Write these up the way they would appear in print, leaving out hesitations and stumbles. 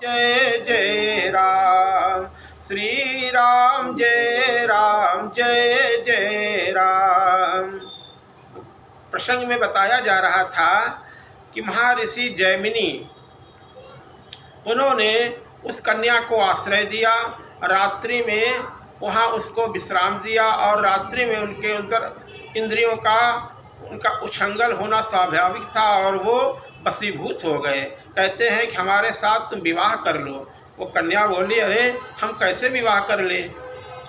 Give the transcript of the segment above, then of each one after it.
जय जय राम, श्री राम जय राम, जय जय राम। प्रसंग में बताया जा रहा था कि महर्षि जैमिनी, उन्होंने उस कन्या को आश्रय दिया, रात्रि में वहाँ उसको विश्राम दिया और रात्रि में उनके अंदर इंद्रियों का उनका उछंगल होना स्वाभाविक था और वो वशीभूत हो गए। कहते हैं कि हमारे साथ तुम विवाह कर लो। वो कन्या बोली, अरे हम कैसे विवाह कर ले,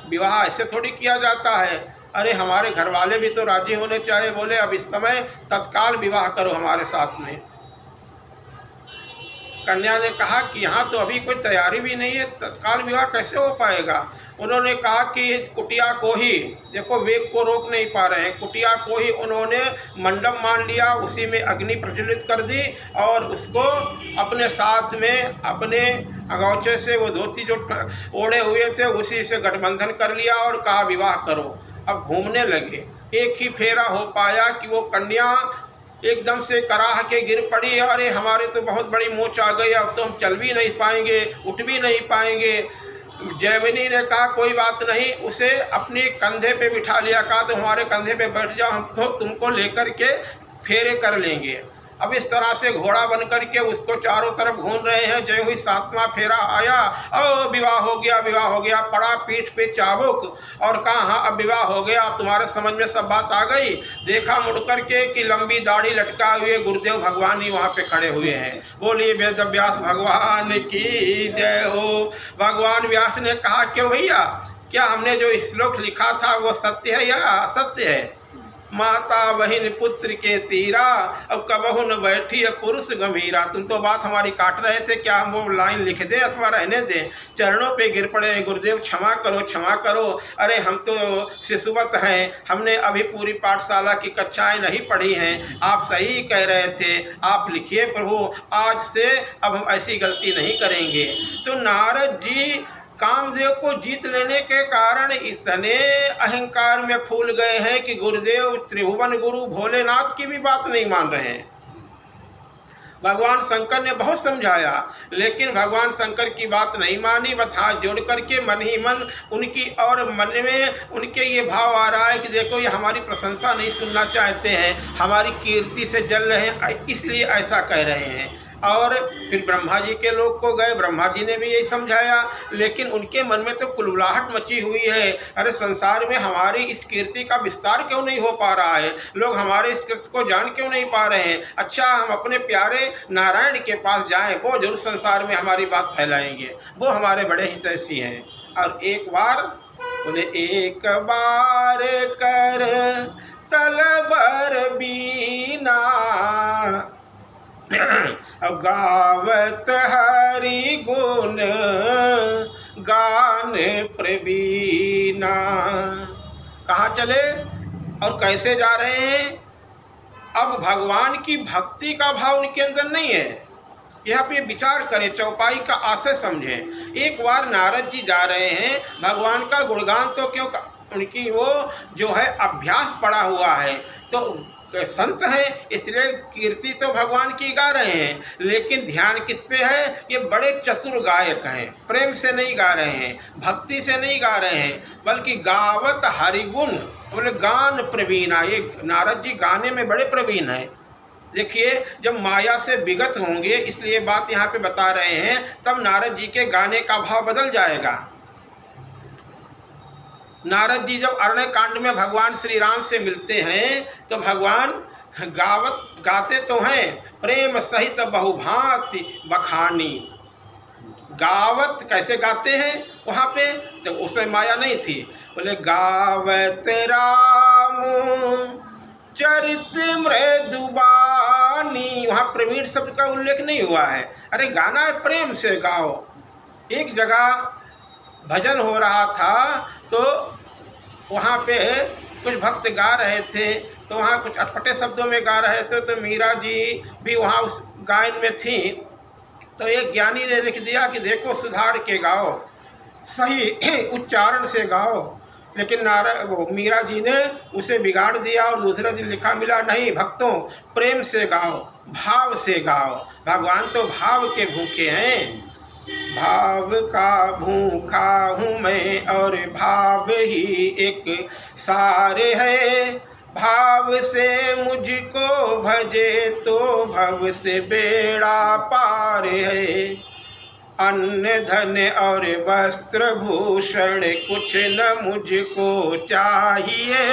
विवाह ऐसे थोड़ी किया जाता है, अरे हमारे घर वाले भी तो राजी होने चाहिए। बोले अब इस समय तत्काल विवाह करो हमारे साथ में। कन्या ने कहा कि यहाँ तो अभी कोई तैयारी भी नहीं है, तत्काल विवाह कैसे हो पाएगा। उन्होंने कहा कि इस कुटिया को ही, देखो वेग को रोक नहीं पा रहे हैं, कुटिया को ही उन्होंने मंडप मान लिया, उसी में अग्नि प्रज्वलित कर दी और उसको अपने साथ में अपने अगौचे से वो धोती जो ओढ़े हुए थे उसी से गठबंधन कर लिया और कहा विवाह करो। अब घूमने लगे। एक ही फेरा हो पाया कि वो कन्या एकदम से कराह के गिर पड़ी, अरे हमारे तो बहुत बड़ी मोच आ गई, अब तो हम चल भी नहीं पाएंगे, उठ भी नहीं पाएंगे। जैमिनी ने कहा कोई बात नहीं, उसे अपने कंधे पे बिठा लिया, कहा तो हमारे कंधे पे बैठ जाओ, हमको तुमको लेकर के फेरे कर लेंगे। अब इस तरह से घोड़ा बन कर के उसको चारों तरफ घूम रहे हैं। जो ही सातवां फेरा आया, ओ विवाह हो गया, विवाह हो गया, पड़ा पीठ पे चाबुक और कहा हाँ अब विवाह हो गया, अब तुम्हारे समझ में सब बात आ गई। देखा मुड़ कर के कि लंबी दाढ़ी लटका हुए गुरुदेव भगवान ही वहाँ पे खड़े हुए हैं। बोलिए वेद व्यास भगवान की जय हो। भगवान व्यास ने कहा क्यों भैया, क्या हमने जो श्लोक लिखा था वो सत्य है या असत्य है। माता बहिन पुत्र के तीरा, अब कबहु न बैठी है पुरुष गंभीरा। तुम तो बात हमारी काट रहे थे, क्या हम वो लाइन लिख दें अथवा रहने दें। चरणों पे गिर पड़े, गुरुदेव क्षमा करो क्षमा करो, अरे हम तो शिशुवत हैं, हमने अभी पूरी पाठशाला की कक्षाएं नहीं पढ़ी हैं, आप सही कह रहे थे, आप लिखिए प्रभु, आज से अब हम ऐसी गलती नहीं करेंगे। तो नारद जी कामदेव को जीत लेने के कारण इतने अहंकार में फूल गए हैं कि गुरुदेव त्रिभुवन गुरु भोलेनाथ की भी बात नहीं मान रहे हैं। भगवान शंकर ने बहुत समझाया, लेकिन भगवान शंकर की बात नहीं मानी। बस हाथ जोड़ करके मन ही मन उनकी, और मन में उनके ये भाव आ रहा है कि देखो ये हमारी प्रशंसा नहीं सुनना चाहते हैं, हमारी कीर्ति से जल रहे हैं, इसलिए ऐसा कह रहे हैं। और फिर ब्रह्मा जी के लोग को गए, ब्रह्मा जी ने भी यही समझाया, लेकिन उनके मन में तो कुलबुलाहट मची हुई है, अरे संसार में हमारी इस कीर्ति का विस्तार क्यों नहीं हो पा रहा है, लोग हमारे इस कीर्ति को जान क्यों नहीं पा रहे हैं। अच्छा हम अपने प्यारे नारायण के पास जाएं, वो जरूर संसार में हमारी बात फैलाएंगे, वो हमारे बड़े हितैषी हैं। और एक बार बोले, एक बार कर तलबर बीना, गावत हरि गुण गान प्रवीणा। कहाँ चले और कैसे जा रहे हैं। अब भगवान की भक्ति का भाव उनके अंदर नहीं है, यहाँ पे विचार करें, चौपाई का आशय समझें। एक बार नारद जी जा रहे हैं, भगवान का गुणगान तो क्यों, उनकी वो जो है अभ्यास पड़ा हुआ है, तो संत हैं इसलिए कीर्ति तो भगवान की गा रहे हैं, लेकिन ध्यान किस पे है, ये बड़े चतुर गायक हैं, प्रेम से नहीं गा रहे हैं, भक्ति से नहीं गा रहे हैं, बल्कि गावत हरिगुण, बोले गान प्रवीणा। ये नारद जी गाने में बड़े प्रवीण हैं। देखिए जब माया से विगत होंगे, इसलिए बात यहाँ पे बता रहे हैं, तब नारद जी के गाने का भाव बदल जाएगा। नारद जी जब अरण्य कांड में भगवान श्री राम से मिलते हैं तो भगवान गाते तो हैं, प्रेम सहित बहुभांति बखानी। गावत कैसे गाते हैं वहाँ पे, तो उसमें माया नहीं थी। बोले गावत राम चरित मृदुबानी, वहाँ प्रवीण शब्द का उल्लेख नहीं हुआ है। अरे गाना है, प्रेम से गाओ। एक जगह भजन हो रहा था तो वहाँ पे कुछ भक्त गा रहे थे, तो वहाँ कुछ अटपटे शब्दों में गा रहे थे, तो मीरा जी भी वहाँ उस गायन में थी। तो एक ज्ञानी ने लिख दिया कि देखो सुधार के गाओ, सही उच्चारण से गाओ, लेकिन वो मीरा जी ने उसे बिगाड़ दिया और दूसरे दिन लिखा मिला, नहीं भक्तों प्रेम से गाओ, भाव से गाओ, भगवान तो भाव के भूखे हैं। भाव का भूखा हूँ मैं और भाव ही एक सार है। भाव से मुझको भजे तो भव से बेड़ा पार है। अन्न धन और वस्त्र भूषण कुछ न मुझको चाहिए।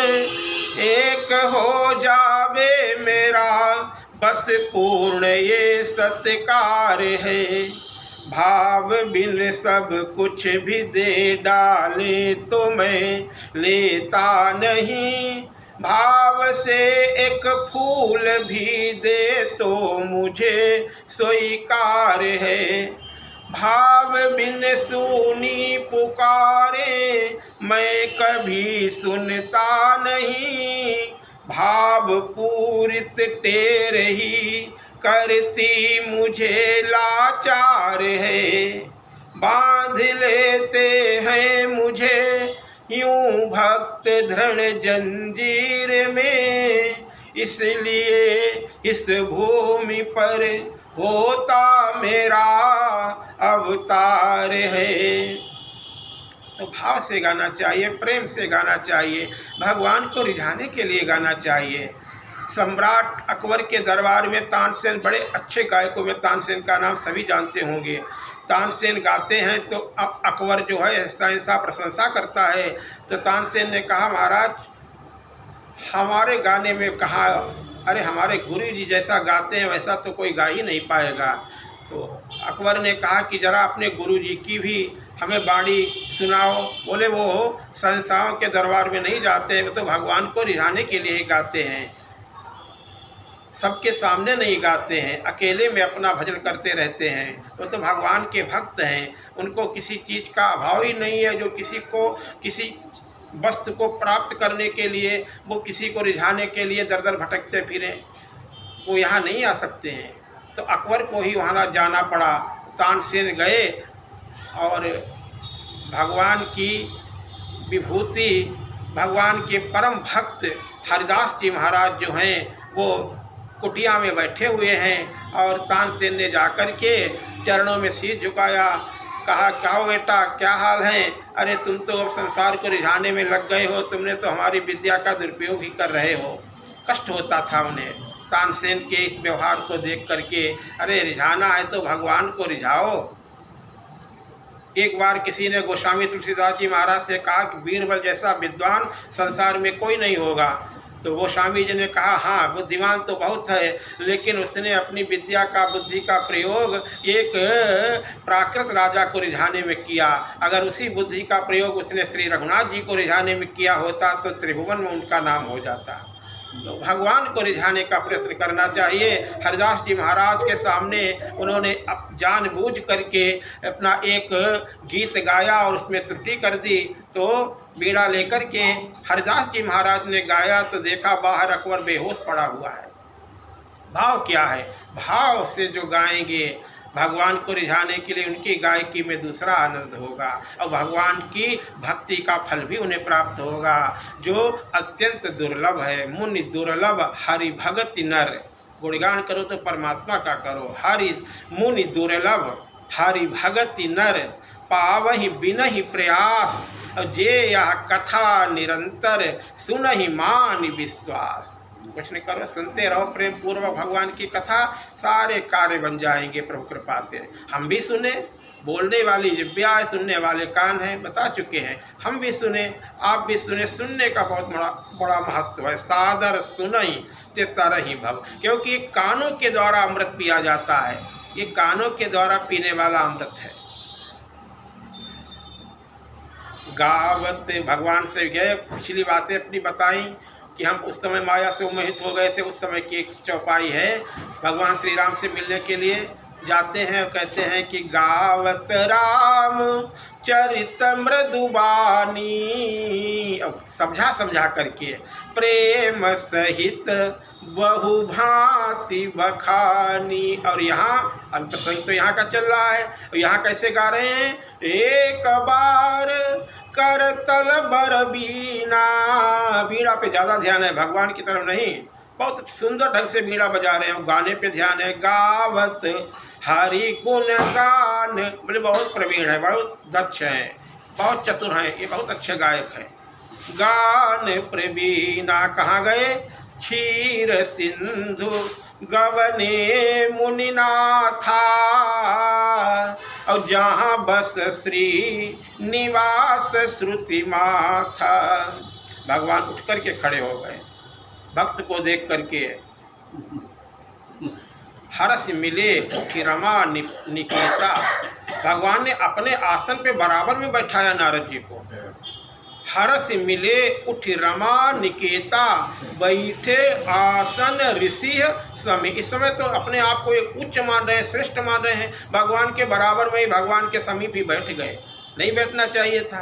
एक हो जावे मेरा बस पूर्ण ये सत्कार है। भाव बिन सब कुछ भी दे डाले तो मैं लेता नहीं। भाव से एक फूल भी दे तो मुझे स्वीकार है। भाव बिन सुनी पुकारे मैं कभी सुनता नहीं। भाव पूरित टेर ही करती मुझे लाचार है। बांध लेते हैं मुझे यूं भक्त दृढ़ जंजीर में, इसलिए इस भूमि पर होता मेरा अवतार है। तो भाव से गाना चाहिए, प्रेम से गाना चाहिए, भगवान को रिझाने के लिए गाना चाहिए। सम्राट अकबर के दरबार में तानसेन, बड़े अच्छे गायकों में तानसेन का नाम सभी जानते होंगे। तानसेन गाते हैं तो अकबर जो है शहंशाह प्रशंसा करता है। तो तानसेन ने कहा, महाराज हमारे गाने में कहा, अरे हमारे गुरु जी जैसा गाते हैं वैसा तो कोई गा ही नहीं पाएगा। तो अकबर ने कहा कि जरा अपने गुरु जी की भी हमें बाणी सुनाओ। बोले वो शहंशाहों के दरबार में नहीं जाते हैं, वो तो भगवान को रिझाने के लिए ही गाते हैं, सबके सामने नहीं गाते हैं, अकेले में अपना भजन करते रहते हैं। वो तो भगवान के भक्त हैं, उनको किसी चीज़ का अभाव ही नहीं है। जो किसी वस्तु को प्राप्त करने के लिए, वो किसी को रिझाने के लिए दर दर भटकते फिरें, वो यहाँ नहीं आ सकते हैं। तो अकबर को ही वहाँ जाना पड़ा। तानसेन गए और भगवान की विभूति, भगवान के परम भक्त हरिदास जी महाराज जो हैं वो कुटिया में बैठे हुए हैं। और तानसेन ने जाकर के चरणों में सिर झुकाया, कहा, क्या हो बेटा, क्या हाल है? अरे तुम तो अब संसार को रिझाने में लग गए हो, तुमने तो हमारी विद्या का दुरुपयोग ही कर रहे हो। कष्ट होता था उन्हें तानसेन के इस व्यवहार को देख करके। अरे रिझाना है तो भगवान को रिझाओ। एक बार किसी ने गोस्वामी तुलसीदास जी महाराज से कहा कि बीरबल जैसा विद्वान संसार में कोई नहीं होगा। तो गोस्वामी जी ने कहा, हाँ बुद्धिमान तो बहुत है, लेकिन उसने अपनी विद्या का, बुद्धि का प्रयोग एक प्राकृत राजा को रिझाने में किया। अगर उसी बुद्धि का प्रयोग उसने श्री रघुनाथ जी को रिझाने में किया होता तो त्रिभुवन में उनका नाम हो जाता। तो भगवान को रिझाने का प्रयत्न करना चाहिए। हरिदास जी महाराज के सामने उन्होंने जानबूझ करके अपना एक गीत गाया और उसमें त्रुटि कर दी। तो बीड़ा लेकर के हरिदास जी महाराज ने गाया तो देखा बाहर अकबर बेहोश पड़ा हुआ है। भाव क्या है? भाव से जो गाएंगे भगवान को रिझाने के लिए, उनकी गायकी में दूसरा आनंद होगा और भगवान की भक्ति का फल भी उन्हें प्राप्त होगा, जो अत्यंत दुर्लभ है। मुनि दुर्लभ हरि भगति नर, गुणगान करो तो परमात्मा का करो। हरि मुनि दुर्लभ हरि भगति नर, पावहि बिनहि प्रयास, और जे यह कथा निरंतर सुनहि मान विश्वास। कुछ नहीं करो, सुनते रहो प्रेम पूर्वक भगवान की कथा, सारे कार्य बन जाएंगे प्रभु कृपा से। हम भी सुने, बोलने वाली जिह्वा है, सुनने वाले कान हैं, बता चुके हैं। हम भी सुने, आप भी सुने। सुनने का बहुत बड़ा महत्व है। सादर सुनई ते तरहि भव, क्योंकि कानों के द्वारा अमृत पिया जाता है। ये कानों के द्वारा पीने वाला अमृत है। गावत भगवान से गए, पिछली बातें अपनी बताई कि हम उस समय माया से मोहित हो गए थे। उस समय की एक चौपाई है, भगवान श्री राम से मिलने के लिए जाते हैं और कहते हैं कि गावत राम चरित मृदुबानी, अब समझा करके प्रेम सहित बहुभांति बखानी। और यहाँ अब प्रसंग तो यहाँ का चल रहा है, और यहाँ कैसे गा रहे हैं? एक बार करतल बर बीना, बीड़ा पे ज़्यादा ध्यान है, भगवान की तरफ नहीं। बहुत सुंदर ढंग से बीड़ा बजा रहे हैं, गाने पे ध्यान है। गावत हरि गुण गान, बोले बहुत प्रवीण है, बहुत दक्ष हैं, बहुत चतुर हैं, ये बहुत अच्छे गायक हैं। गान प्रवीणा कहाँ गए? क्षीर सिंधु गवने मुनिनाथा, और जहाँ बस श्री निवास श्रुति माथा। भगवान उठ करके खड़े हो गए, भक्त को देख करके हर्ष मिले उठी रमा निकेता। भगवान ने अपने आसन पे बराबर में बैठाया नारद जी को। हर्ष मिले उठ रमा निकेता, बैठे आसन ऋषि समय। इस समय तो अपने आप को एक उच्च मान रहे हैं, श्रेष्ठ मान रहे हैं, भगवान के बराबर में ही भगवान के समीप ही बैठ गए। नहीं बैठना चाहिए था।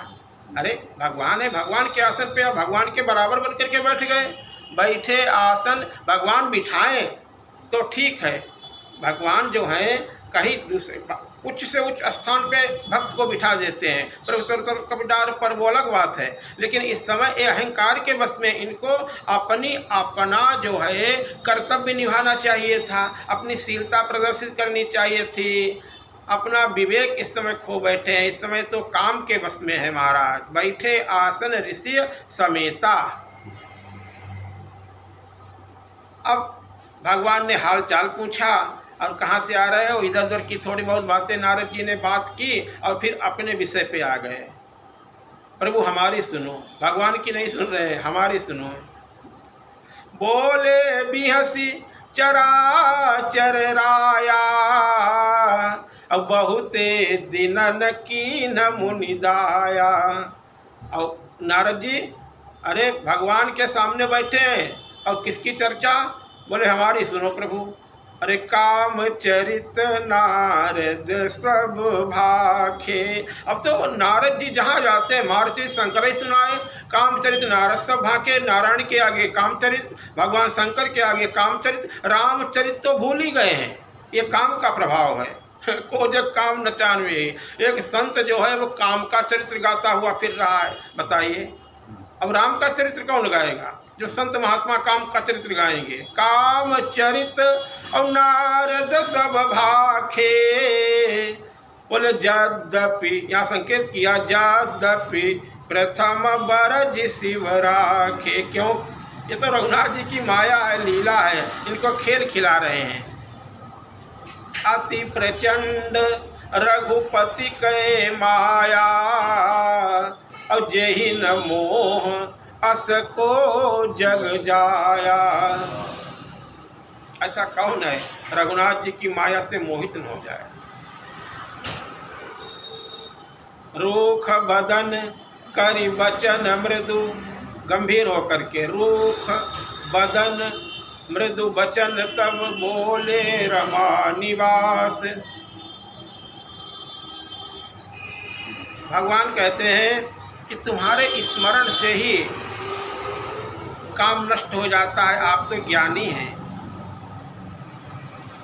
अरे भगवान है, भगवान के आसन पे भगवान के बराबर बन करके बैठ गए। बैठे आसन भगवान बिठाएं तो ठीक है, भगवान जो है कहीं दूसरे उच्च से उच्च स्थान पे भक्त को बिठा देते हैं, पर उतर कभी डार पर, वो अलग बात है। लेकिन इस समय ये अहंकार के बस में इनको अपना जो है कर्तव्य निभाना चाहिए था, अपनी शीलता प्रदर्शित करनी चाहिए थी। अपना विवेक इस समय खो बैठे हैं। इस समय तो काम के बस में है महाराज। बैठे आसन ऋषि समेता। अब भगवान ने हाल चाल पूछा, और कहाँ से आ रहे हो, इधर उधर की थोड़ी बहुत बातें नारद जी ने बात की, और फिर अपने विषय पे आ गए। प्रभु हमारी सुनो, भगवान की नहीं सुन रहे, हमारी सुनो। बोले बिहसी चराचर राया, अब बहुते दिनन कीन मुनिदाया। और नारद जी अरे भगवान के सामने बैठे हैं, और किसकी चर्चा? बोले हमारी सुनो प्रभु। अरे काम चरित नारद सब भाखे। अब तो नारद जी जहाँ जाते हैं मारुति शंकर ही सुनाए, कामचरित नारद सब भाखे। नारायण के आगे कामचरित, भगवान शंकर के आगे कामचरित, रामचरित तो भूल ही गए हैं। ये काम का प्रभाव है। को जग काम नचानवे। एक संत जो है वो काम का चरित्र गाता हुआ फिर रहा है, बताइए। अब राम का चरित्र कौन गाएगा? जो संत महात्मा काम का चरित्र गाएंगे। काम चरित और नारद सब भाखे। बोले यद्यपि, यहाँ संकेत किया, यद्यपि प्रथम बरज शिव राखे। क्यों? ये तो रघुनाथ जी की माया है, लीला है, इनको खेल खिला रहे हैं। अति प्रचंड रघुपति के माया, और जेहि न मोह अस को जग जाया। ऐसा कौन है रघुनाथ जी की माया से मोहित न हो जाए। रूख बदन करि बचन मृदु, गंभीर होकर के, रूख बदन मृदु बचन तब बोले रमा निवास। भगवान कहते हैं कि तुम्हारे स्मरण से ही काम नष्ट हो जाता है, आप तो ज्ञानी हैं।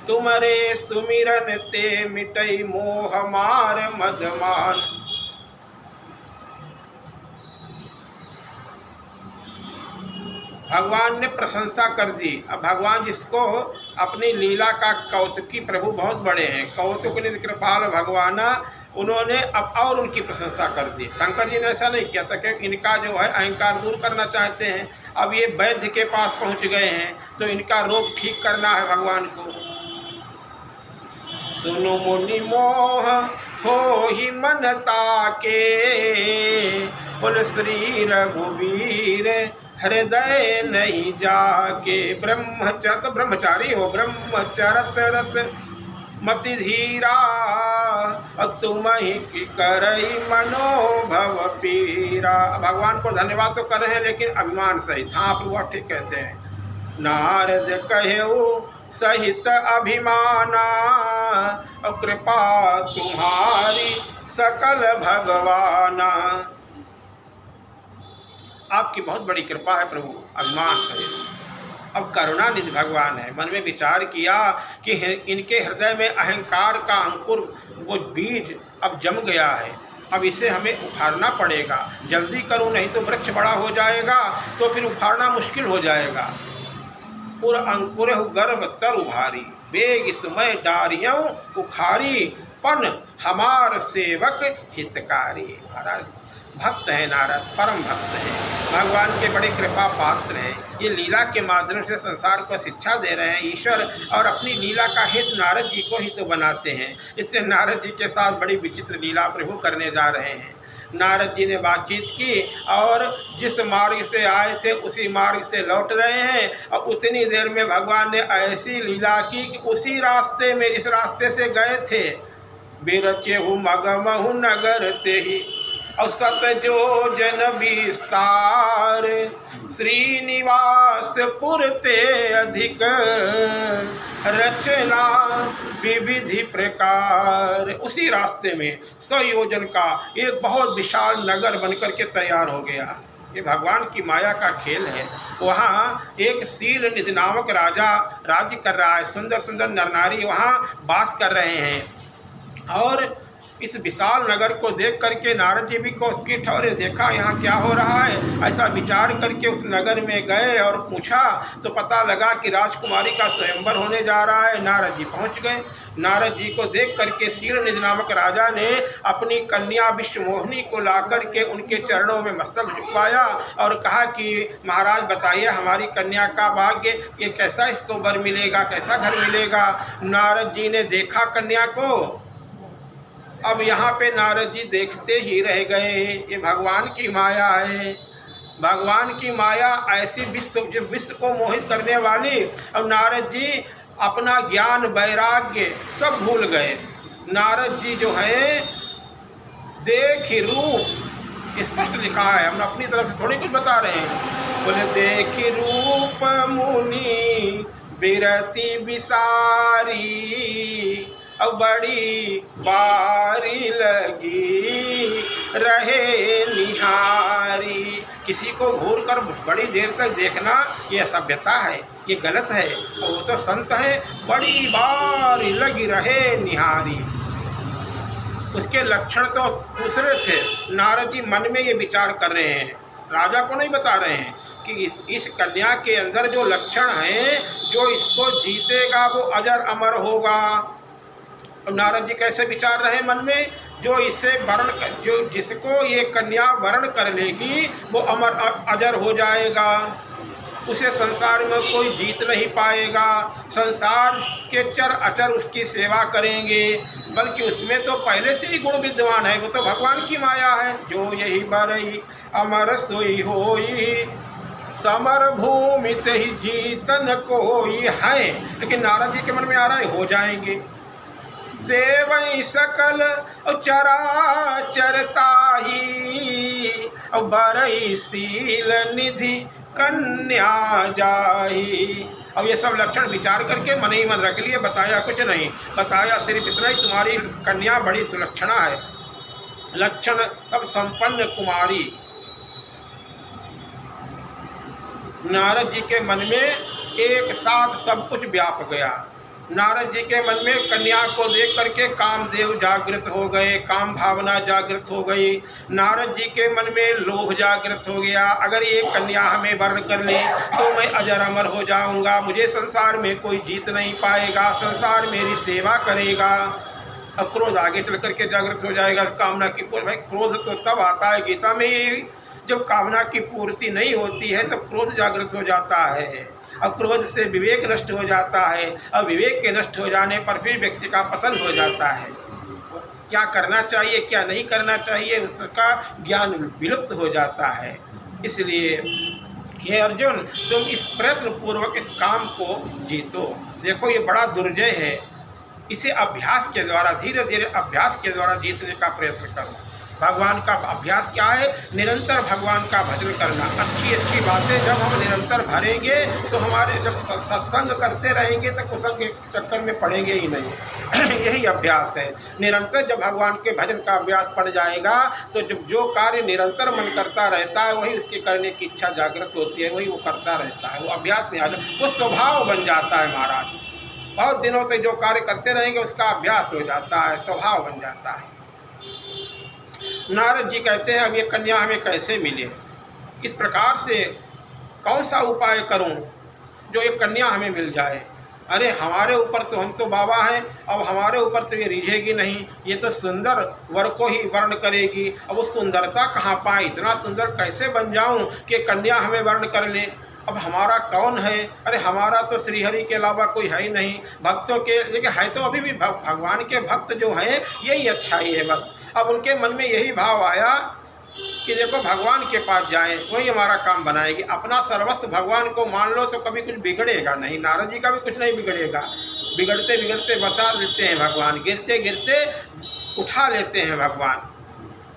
तुम्हारे सुमिरन ते मिटई मोह मार मदमान। भगवान ने प्रशंसा कर दी। अब भगवान जिसको अपनी लीला का कौतुकी, प्रभु बहुत बड़े हैं, कौतुक निधि कृपाल भगवान, उन्होंने अब और उनकी प्रशंसा कर दी। शंकर जी ने ऐसा नहीं किया था कि इनका जो है अहंकार दूर करना चाहते हैं। अब ये वैद्य के पास पहुंच गए हैं तो इनका रोग ठीक करना है भगवान को। सुनो मुनि मोह हो ही मनता के, बोल श्री रघुवीर हृदय नहीं जाके। ब्रह्मचर्य, ब्रह्मचारी हो, ब्रह्मचरत रत मति धीरा, तुम ही की करई मनोभव पीरा। भगवान को धन्यवाद तो कर रहे हैं लेकिन अभिमान सहित। हाँ प्रभु ठीक कहते हैं। नारद कहेऊ सहित अभिमाना, और कृपा तुम्हारी सकल भगवाना। आपकी बहुत बड़ी कृपा है प्रभु, अभिमान सहित। अब करुणानिधि भगवान है। मन में विचार किया कि इनके हृदय में अहंकार का अंकुर, वो बीज अब जम गया है, अब इसे हमें उखाड़ना पड़ेगा। जल्दी करूं नहीं तो वृक्ष बड़ा हो जाएगा, तो फिर उखाड़ना मुश्किल हो जाएगा। पुर अंकुर गर्भ तर उभारी, बेग समय डारियों उखारी, पन हमार सेवक हितकारी। महाराज भक्त है नारद, परम भक्त है, भगवान के बड़े कृपा पात्र हैं। ये लीला के माध्यम से संसार को शिक्षा दे रहे हैं ईश्वर, और अपनी लीला का हित नारद जी को ही तो बनाते हैं। इसलिए नारद जी के साथ बड़ी विचित्र लीला प्रभु करने जा रहे हैं। नारद जी ने बातचीत की और जिस मार्ग से आए थे उसी मार्ग से लौट रहे हैं, और उतनी देर में भगवान ने ऐसी लीला की कि उसी रास्ते में, इस रास्ते से गए थे, बिरचेहु मगमहु नगर ते ही, और सतजो जन विस्तार, श्रीनिवास पुरते अधिक, रचना विविधि प्रकार। उसी रास्ते में 100 योजन का एक बहुत विशाल नगर बनकर के तैयार हो गया। ये भगवान की माया का खेल है। वहाँ एक शील निधि नामक राजा राज्य कर रहा है, सुंदर सुंदर नर नारी वहाँ वास कर रहे हैं। और इस विशाल नगर को देख करके नारद जी भी कौश की ठौरे, देखा यहाँ क्या हो रहा है। ऐसा विचार करके उस नगर में गए और पूछा तो पता लगा कि राजकुमारी का स्वयंवर होने जा रहा है। नारद जी पहुँच गए। नारद जी को देख करके शील निधि नामक राजा ने अपनी कन्या विश्वमोहिनी को ला करके उनके चरणों में मस्तक झुकवाया और कहा कि महाराज बताइए हमारी कन्या का भाग्य, ये कैसा इसको वर मिलेगा, कैसा घर मिलेगा। नारद जी ने देखा कन्या को। अब यहाँ पे नारद जी देखते ही रह गए। ये भगवान की माया है। भगवान की माया ऐसी विश्व को मोहित करने वाली। अब नारद जी अपना ज्ञान वैराग्य सब भूल गए। नारद जी जो है देख रूप, स्पष्ट लिखा है, हम अपनी तरफ से थोड़ी कुछ बता रहे हैं। बोले देख रूप मुनि बिरति विसारी, अब बड़ी बारी लगी रहे निहारी। किसी को घूर कर बड़ी देर तक देखना ये असभ्यता है, ये गलत है। और वो तो संत है, बड़ी बारी लगी रहे निहारी। उसके लक्षण तो दूसरे थे। नारद जी मन में ये विचार कर रहे हैं, राजा को नहीं बता रहे हैं कि इस कन्या के अंदर जो लक्षण हैं, जो इसको जीतेगा वो अजर अमर होगा। और नारद जी कैसे विचार रहे मन में, जो इसे वर्ण कर, जो जिसको ये कन्या वर्ण कर लेगी वो अमर अजर हो जाएगा, उसे संसार में कोई जीत नहीं पाएगा। संसार के चर अचर उसकी सेवा करेंगे, बल्कि उसमें तो पहले से ही गुण विद्वान है, वो तो भगवान की माया है। जो यही बरई अमर सोई होई, समर भूमि ही जीतन कोई है। लेकिन नारद जी के मन में आ रहा है हो जाएंगे। सेवई सकल चराचरता ही, बरई शील निधि कन्या जाही। अब ये सब लक्षण विचार करके मन ही मन रख लिए, बताया कुछ नहीं, बताया सिर्फ इतना ही तुम्हारी कन्या बड़ी सुलक्षणा है। लक्षण सब संपन्न कुमारी। नारद जी के मन में एक साथ सब कुछ व्याप गया। नारद जी के मन में कन्या को देख करके कामदेव जागृत हो गए, काम भावना जागृत हो गई। नारद जी के मन में लोभ जागृत हो गया, अगर ये कन्या हमें वर्ण कर ले तो मैं अजर अमर हो जाऊंगा, मुझे संसार में कोई जीत नहीं पाएगा, संसार मेरी सेवा करेगा। अब क्रोध आगे चल करके जागृत हो जाएगा। कामना की पूर्ति, भाई क्रोध तो तब आता है गीता में, जब कामना की पूर्ति नहीं होती है तब क्रोध जागृत हो जाता है। अब क्रोध से विवेक नष्ट हो जाता है, और विवेक के नष्ट हो जाने पर फिर व्यक्ति का पतन हो जाता है। क्या करना चाहिए क्या नहीं करना चाहिए उसका ज्ञान विलुप्त हो जाता है। इसलिए हे अर्जुन, तुम इस प्रयत्न पूर्वक इस काम को जीतो। देखो ये बड़ा दुर्जय है, इसे अभ्यास के द्वारा, धीरे धीरे अभ्यास के द्वारा जीतने का प्रयत्न करो। भगवान का अभ्यास क्या है? निरंतर भगवान का भजन करना। अच्छी अच्छी बातें जब हम निरंतर भरेंगे तो हमारे, जब सत्संग करते रहेंगे तो कुसंग के चक्कर में पड़ेंगे ही नहीं। यही अभ्यास है। निरंतर जब भगवान के भजन का अभ्यास पड़ जाएगा तो जब जो कार्य निरंतर मन करता रहता है वही उसके करने की इच्छा जागृत होती है, वही वो करता रहता है। वो अभ्यास में आ जाता, वो स्वभाव बन जाता है। महाराज बहुत दिनों तक जो कार्य करते रहेंगे उसका अभ्यास हो जाता है, स्वभाव बन जाता है। नारद जी कहते हैं अब ये कन्या हमें कैसे मिले, किस प्रकार से, कौन सा उपाय करूं जो एक कन्या हमें मिल जाए। अरे हमारे ऊपर तो, हम तो बाबा हैं, अब हमारे ऊपर तो ये रिझेगी नहीं, ये तो सुंदर वर को ही वर्ण करेगी। अब वो सुंदरता कहाँ पाए, इतना सुंदर कैसे बन जाऊं कि कन्या हमें वर्ण कर ले। अब हमारा कौन है, अरे हमारा तो श्रीहरि के अलावा कोई है ही नहीं। भक्तों के लेकिन है तो अभी भी भगवान के भक्त जो हैं यही अच्छाई है बस। अब उनके मन में यही भाव आया कि देखो भगवान के पास जाएं, वही हमारा काम बनाएगी। अपना सर्वस्व भगवान को मान लो तो कभी कुछ बिगड़ेगा नहीं, नारद जी का भी कुछ नहीं बिगड़ेगा। बिगड़ते बिगड़ते बचा लेते हैं भगवान, गिरते गिरते उठा लेते हैं भगवान।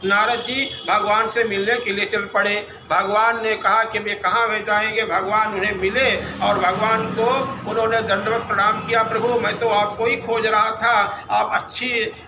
नारद जी भगवान से मिलने के लिए चल पड़े। भगवान ने कहा कि वे कहाँ वे जाएंगे। भगवान उन्हें मिले और भगवान को उन्होंने दंडवत प्रणाम किया। प्रभु मैं तो आपको ही खोज रहा था, आप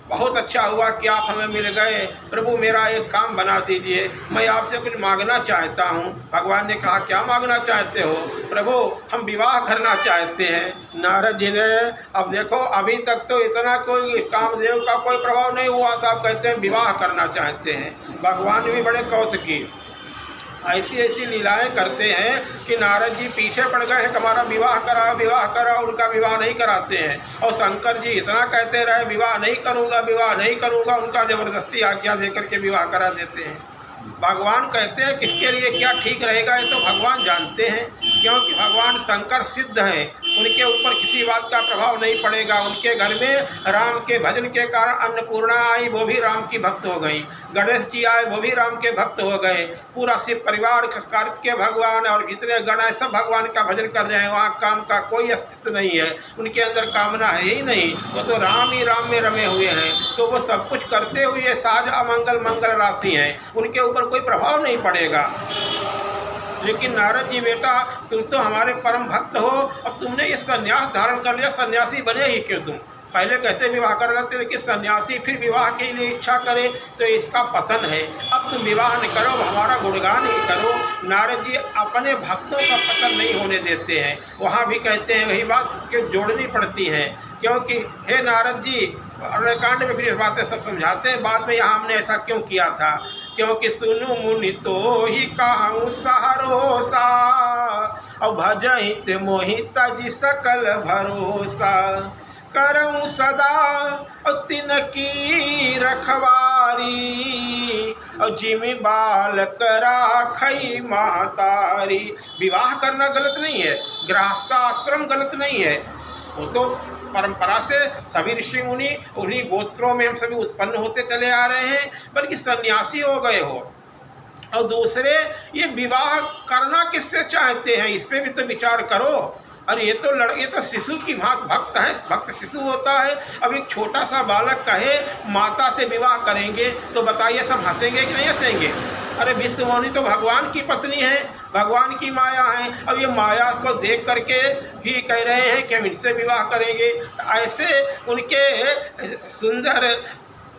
बहुत अच्छा हुआ कि आप हमें मिल गए। प्रभु मेरा एक काम बना दीजिए, मैं आपसे कुछ मांगना चाहता हूँ। भगवान ने कहा क्या मांगना चाहते हो। प्रभु हम विवाह करना चाहते हैं। नारद जी ने, अब देखो अभी तक तो इतना कोई कामदेव का कोई प्रभाव नहीं हुआ था, आप कहते हैं विवाह करना चाहते हैं। भगवान भी बड़े कौतुकी ऐसी ऐसी लीलाएं करते हैं कि नारद जी पीछे पड़ गए हैं कि हमारा विवाह करा, उनका विवाह नहीं कराते हैं। और शंकर जी इतना कहते रहे विवाह नहीं करूँगा, उनका ज़बरदस्ती आज्ञा देकर के विवाह करा देते हैं। भगवान कहते हैं किसके लिए क्या ठीक रहेगा ये तो भगवान जानते हैं, क्योंकि भगवान शंकर सिद्ध हैं, उनके ऊपर किसी बात का प्रभाव नहीं पड़ेगा। उनके घर में राम के भजन के कारण अन्नपूर्णा आई, वो भी राम की भक्त हो गई। गणेश जी आए, वो भी राम के भक्त हो गए। पूरा शिव परिवार कार्तिकेय भगवान और जितने गण हैं सब भगवान का भजन कर रहे हैं। वहाँ काम का कोई अस्तित्व नहीं है, उनके अंदर कामना है ही नहीं, वो तो राम ही राम में रमे हुए हैं। तो वो सब कुछ करते हुए साज अमंगल मंगल राशि हैं, उनके ऊपर कोई प्रभाव नहीं पड़ेगा। लेकिन नारद जी बेटा तुम तो हमारे परम भक्त हो, अब तुमने ये सन्यास धारण कर लिया, सन्यासी बने ही क्यों तुम। पहले कहते विवाह कर लेते, लेकिन सन्यासी फिर विवाह के लिए इच्छा करे तो इसका पतन है। अब तुम विवाह नहीं करो, हमारा गुणगान ही करो। नारद जी अपने भक्तों का पतन नहीं होने देते हैं। वहाँ भी कहते हैं वही बात कि जोड़नी पड़ती है, क्योंकि हे नारद जी अरण्यकांड में भी बातें सब समझाते हैं। बाद में यहाँ हमने ऐसा क्यों किया था, क्योंकि सुनु मुनि तो ही कहूँ सहरोसा और भजहित मोहित जी सकल भरोसा करऊँ सदा और तिनकी रखवारी और जिमि बालक राखई महतारी। विवाह करना गलत नहीं है, गृहस्थाश्रम गलत नहीं है, वो तो परंपरा से सभी ऋषि मुनि उन्हीं गोत्रों में हम सभी उत्पन्न होते चले आ रहे हैं, बल्कि सन्यासी हो गए हो। और दूसरे ये विवाह करना किससे चाहते हैं, इस पर भी तो विचार करो। अरे ये तो शिशु की भांति भक्त है, भक्त शिशु होता है। अब एक छोटा सा बालक कहे माता से विवाह करेंगे तो बताइए सब हंसेंगे कि नहीं हंसेंगे। अरे विश्वमोहिनी तो भगवान की पत्नी है, भगवान की माया है। अब ये माया को देख करके भी कह रहे हैं कि हम इनसे विवाह करेंगे। ऐसे उनके सुंदर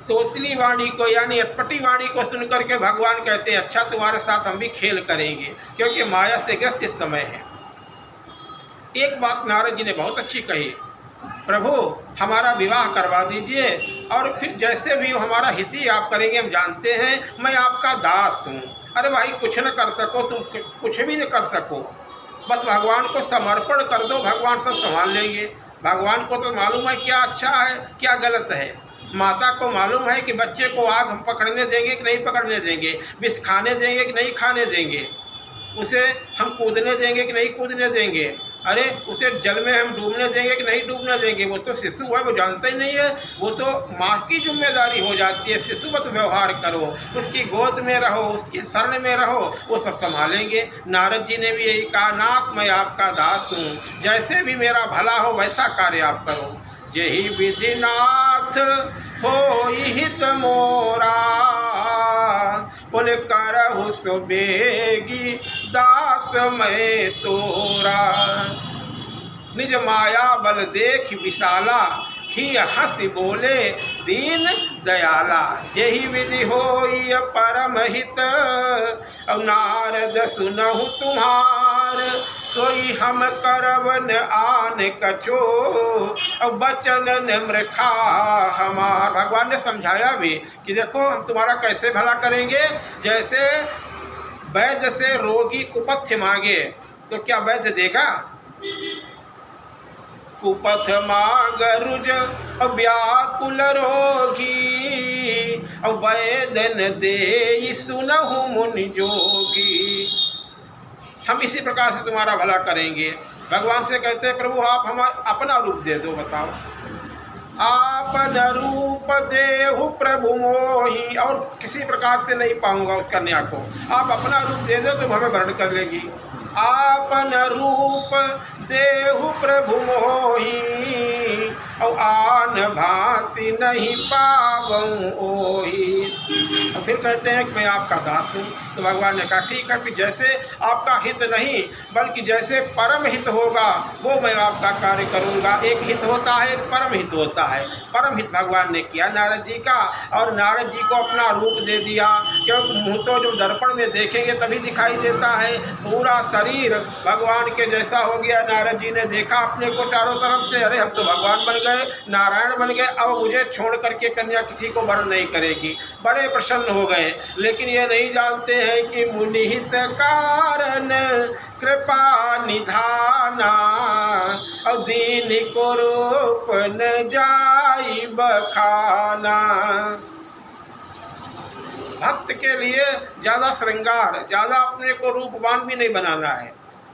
तोतली वाणी को यानी अटपटी वाणी को सुन करके भगवान कहते हैं अच्छा तुम्हारे साथ हम भी खेल करेंगे, क्योंकि माया से ग्रस्त इस समय है। एक बात नारद जी ने बहुत अच्छी कही, प्रभु हमारा विवाह करवा दीजिए और फिर जैसे भी हमारा हित ही आप करेंगे, हम जानते हैं मैं आपका दास हूँ। अरे भाई कुछ न कर सको तुम, कुछ भी न कर सको, बस भगवान को समर्पण कर दो, भगवान सब संभाल लेंगे। भगवान को तो मालूम है क्या अच्छा है क्या गलत है। माता को मालूम है कि बच्चे को आग हम पकड़ने देंगे कि नहीं पकड़ने देंगे, विष खाने देंगे कि नहीं खाने देंगे, उसे हम कूदने देंगे कि नहीं कूदने देंगे, अरे उसे जल में हम डूबने देंगे कि नहीं डूबने देंगे। वो तो शिशु है, वो जानता ही नहीं है, वो तो माँ की जिम्मेदारी हो जाती है। शिशुवत व्यवहार करो, उसकी गोद में रहो, उसकी शरण में रहो, वो सब संभालेंगे। नारद जी ने भी यही कहा, नाथ मैं आपका दास हूँ, जैसे भी मेरा भला हो वैसा कार्य आप करो। यही विधि नाथ हो हित मोरा, बोले करहु सो बेगी दास मैं तोरा। निज माया बल देख विशाला, ही हंसी बोले दीन दयाला। यही विधि होई परम हित, और नारद सुनहु तुम्हार, सोई हम करवन आन कछो, और बचन निम्रखा हमार। भगवान ने समझाया भी कि देखो हम तुम्हारा कैसे भला करेंगे। जैसे वैद्य से रोगी कुपथ्य मांगे तो क्या वैद्य देगा, कुपथ मागरुज व्याकुल रोगी, वैदन दे सुनहु मुनि जोगी। हम इसी प्रकार से तुम्हारा भला करेंगे। भगवान से कहते हैं प्रभु आप हमारा अपना रूप दे दो, बताओ। आपन रूप देहु प्रभु मोही, और किसी प्रकार से नहीं पाऊंगा उस कन्या को, आप अपना रूप दे दो तुम हमें वर्ण कर लेगी। आपन रूप देहु प्रभु मोही, और आन भांति नहीं पावऊं ओही। और फिर कहते हैं कि मैं आपका दास हूँ। तो भगवान ने कहा ठीक है, फिर जैसे आपका हित नहीं बल्कि जैसे परम हित होगा वो मैं आपका कार्य करूँगा। एक हित होता है, एक परम हित होता है। परम हित भगवान ने किया नारद जी का, और नारद जी को अपना रूप दे दिया, क्योंकि मुँह तो जो दर्पण में देखेंगे तभी दिखाई देता है। पूरा शरीर भगवान के जैसा हो गया। नारद जी ने देखा अपने को चारों तरफ से, अरे हम तो भगवान बन गए, नारायण बन गए, अब मुझे छोड़ करके कन्या किसी को वर्ण नहीं करेगी। बड़े प्रसन्न हो गए, लेकिन ये नहीं जानते हैं कि मुनिहित कारण कृपा निधाना, और दीन को रूप न जाई बखाना। भक्त के लिए ज़्यादा श्रृंगार, ज़्यादा अपने को रूपवान भी नहीं बनाना है।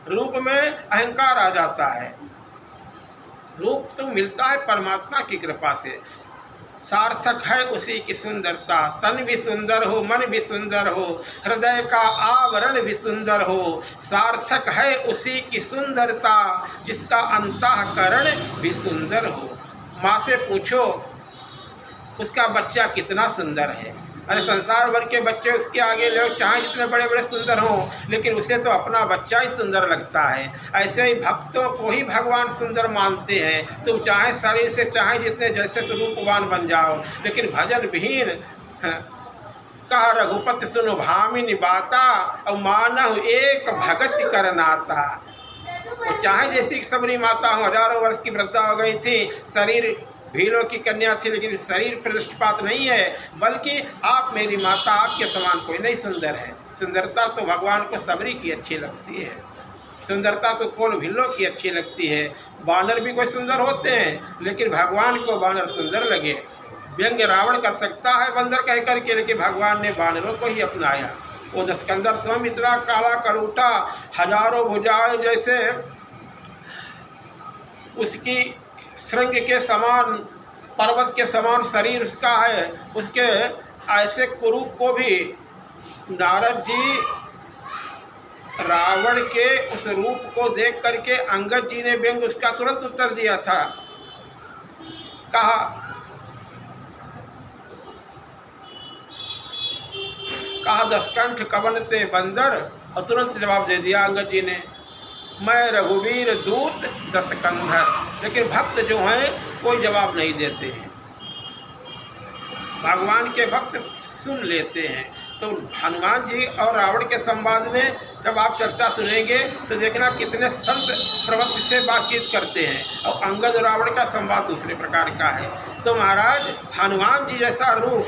रूप में अहंकार आ जाता है। रूप तो मिलता है परमात्मा की कृपा से। सार्थक है उसी की सुंदरता, तन भी सुंदर हो, मन भी सुंदर हो, हृदय का आवरण भी सुंदर हो। सार्थक है उसी की सुंदरता, जिसका अंतःकरण भी सुंदर हो। माँ से पूछो उसका बच्चा कितना सुंदर है। अरे संसार भर के बच्चे उसके आगे लोग चाहे जितने बड़े बड़े सुंदर हों, लेकिन उसे तो अपना बच्चा ही सुंदर लगता है। ऐसे ही भक्तों को ही भगवान सुंदर मानते हैं। तुम चाहे शरीर से चाहे जितने जैसे स्वरूपवान बन जाओ, लेकिन भजन विहीन कह रघुपति सुनो भामिनी बाता, और मानव एक भगत करनाता। वो चाहे जैसी सबरी माता हो, हजारों वर्ष की वृद्धा हो गई थी, शरीर भीलों की कन्या थी, लेकिन शरीर पर दृष्टिपात नहीं है, बल्कि आप मेरी माता, आपके समान कोई नहीं सुंदर है। सुंदरता तो भगवान को सबरी की अच्छी लगती है। सुंदरता तो कोल भीलों की अच्छी लगती है। बानर भी कोई सुंदर होते हैं, लेकिन भगवान को बानर सुंदर लगे। व्यंग रावण कर सकता है बंदर कह करके, लेकिन भगवान ने बानरों को ही अपनाया। वो दस्कंदर स्वयं इतना काला कलूटा, हजारों भुजाएं जैसे उसकी श्रृंग के समान, पर्वत के समान शरीर उसका है, उसके ऐसे कुरूप को भी नारद जी रावण के उस रूप को देख करके अंगद जी ने व्यंग उसका तुरंत उत्तर दिया था। कहा दसकंठ कवन ते बंदर, और तुरंत जवाब दे दिया अंगद जी ने, मैं रघुवीर दूत दसकंधर। लेकिन भक्त जो हैं कोई जवाब नहीं देते हैं। भगवान के भक्त सुन लेते हैं। तो हनुमान जी और रावण के संवाद में जब आप चर्चा सुनेंगे तो देखना कितने संत प्रवृत्ति से बातचीत करते हैं, और अंगद और रावण का संवाद दूसरे प्रकार का है। तो महाराज हनुमान जी जैसा रूप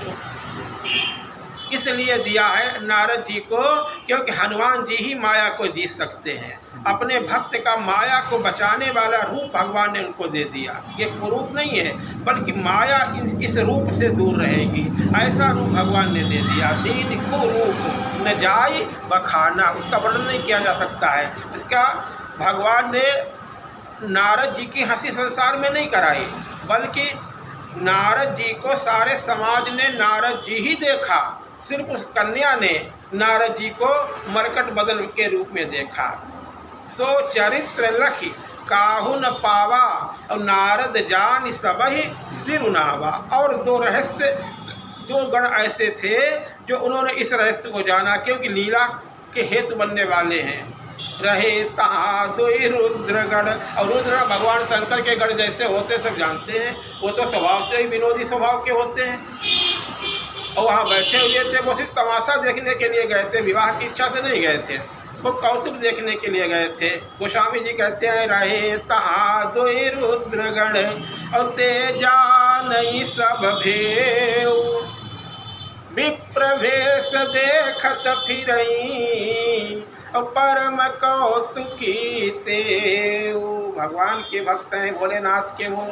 इसलिए दिया है नारद जी को, क्योंकि हनुमान जी ही माया को जीत सकते हैं। अपने भक्त का माया को बचाने वाला रूप भगवान ने उनको दे दिया। ये कुरूप नहीं है, बल्कि माया इस रूप से दूर रहेगी, ऐसा रूप भगवान ने दे दिया। दीन को रूप न जाई बखाना, उसका वर्णन नहीं किया जा सकता है। इसका भगवान ने नारद जी की हंसी संसार में नहीं कराई, बल्कि नारद जी को सारे समाज ने नारद जी ही देखा। सिर्फ उस कन्या ने नारद जी को मरकट बदन के रूप में देखा। सो चरित्र लखी काहू न पावा, और नारद जान सबहि सिरुनावा। और दो गण ऐसे थे जो उन्होंने इस रहस्य को जाना, क्योंकि लीला के हेतु बनने वाले हैं। रहे तहाँ दो रुद्रगण, और रुद्र भगवान शंकर के गण जैसे होते सब जानते हैं। वो तो स्वभाव से ही विनोदी स्वभाव के होते हैं, और वहाँ बैठे हुए थे। वो सिर्फ तमाशा देखने के लिए गए थे, विवाह की इच्छा से नहीं गए थे, वो कौतुक देखने के लिए गए थे। गोस्वामी जी कहते हैं रहे तहाँ दो रुद्रगण, और तेजा नहीं सब भेव। विप्रवेश देखत फिरई, और परम कौतुकी ते। वो भगवान के भक्त हैं भोलेनाथ के। वो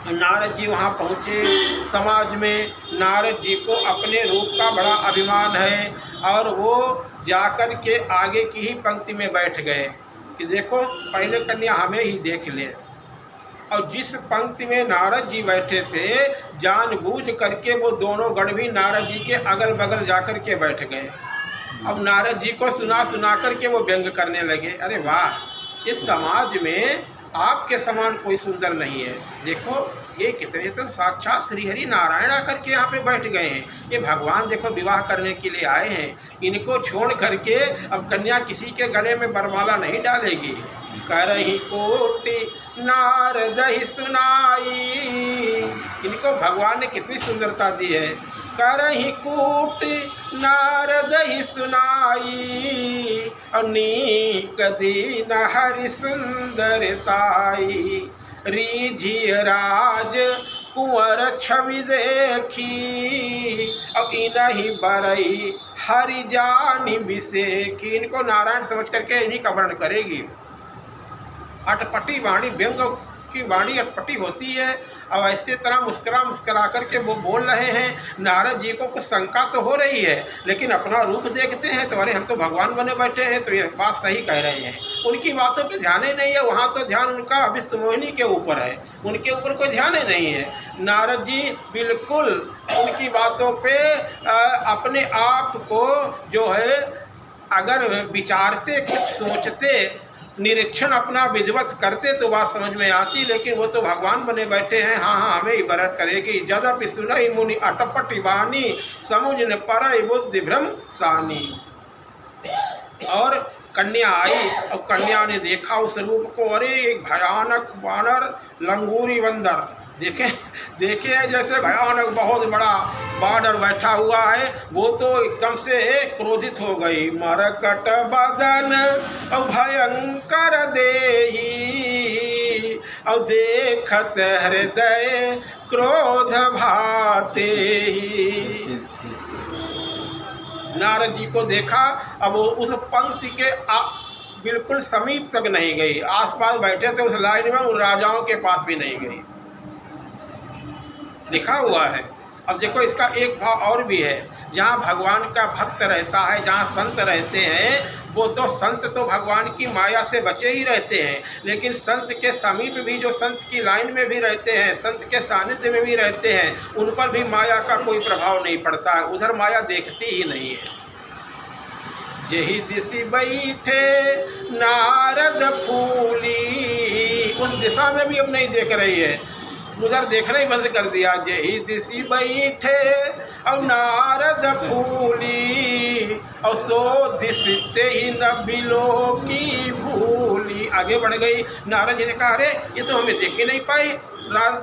नारद जी वहाँ पहुँचे। समाज में नारद जी को अपने रूप का बड़ा अभिमान है और वो जाकर के आगे की ही पंक्ति में बैठ गए कि देखो पहले कन्या हमें ही देख ले। और जिस पंक्ति में नारद जी बैठे थे जानबूझ करके वो दोनों गण भी नारद जी के अगल बगल जाकर के बैठ गए। अब नारद जी को सुना सुना करके वो व्यंग करने लगे, अरे वाह, इस समाज में आपके समान कोई सुंदर नहीं है। देखो ये कितने तो साक्षात श्रीहरि नारायण आकर के यहाँ पे बैठ गए हैं। ये भगवान देखो विवाह करने के लिए आए हैं। इनको छोड़ करके अब कन्या किसी के गले में बरमाला नहीं डालेगी। करही कोटि नारद ही सुनाई। इनको भगवान ने कितनी सुंदरता दी है। करही कोटि नारद ही सुनाई अनीक दीन हरि सुंदरताई। रीझिय राज कुंवर छवि देखी अब इनहि बरई हरि जानी विषेखी। इनको नारायण समझ करके इन्हीं का वर्ण करेगी। अटपटी वाणी, व्यंग की वाणी अटपटी होती है। अब ऐसे तरह मुस्करा मुस्करा करके वो बोल रहे हैं। नारद जी को कुछ शंका तो हो रही है, लेकिन अपना रूप देखते हैं तो अरे हम तो भगवान बने बैठे हैं, तो ये बात सही कह रहे हैं। उनकी बातों पे ध्यान ही नहीं है। वहाँ तो ध्यान उनका विश्वमोहिनी के ऊपर है, उनके ऊपर कोई ध्यान ही नहीं है। नारद जी बिल्कुल उनकी बातों पे अपने आप को जो है अगर विचारते, कुछ सोचते, निरीक्षण अपना विधिवत करते तो बात समझ में आती, लेकिन वो तो भगवान बने बैठे हैं। हाँ हाँ हमें ही वरण करेगी। जदपि सुनहि मुनि अटपटी वाणी समुझ न परई बुद्धि भ्रम सानी। और कन्या आई और कन्या ने देखा उस रूप को, अरे एक भयानक वानर लंगूरी बंदर देखे जैसे भयानक बहुत बड़ा बानर बैठा हुआ है। वो तो एकदम से क्रोधित हो गई। मरकट बदन और भयंकर देही और देखत हृदय क्रोध भाते। नारद जी को देखा, अब वो उस पंक्ति के बिल्कुल समीप तक नहीं गई। आसपास बैठे थे उस लाइन में, उन राजाओं के पास भी नहीं गई। लिखा हुआ है। अब देखो इसका एक भाव और भी है। जहाँ भगवान का भक्त रहता है, जहाँ संत रहते हैं, वो तो संत तो भगवान की माया से बचे ही रहते हैं, लेकिन संत के समीप भी जो संत की लाइन में भी रहते हैं, संत के सानिध्य में भी रहते हैं, उन पर भी माया का कोई प्रभाव नहीं पड़ता है। उधर माया देखती ही नहीं है। यही दिशि बैठे नारद फूली, उस दिशा में भी अब नहीं देख रही है, उधर देखना ही बंद कर दिया। यही दिशि बैठे और नारद फूली और सो दिशते ही न बिलो की भूली। आगे बढ़ गई। नारद जी ने कहा अरे ये तो हमें देख ही नहीं पाई।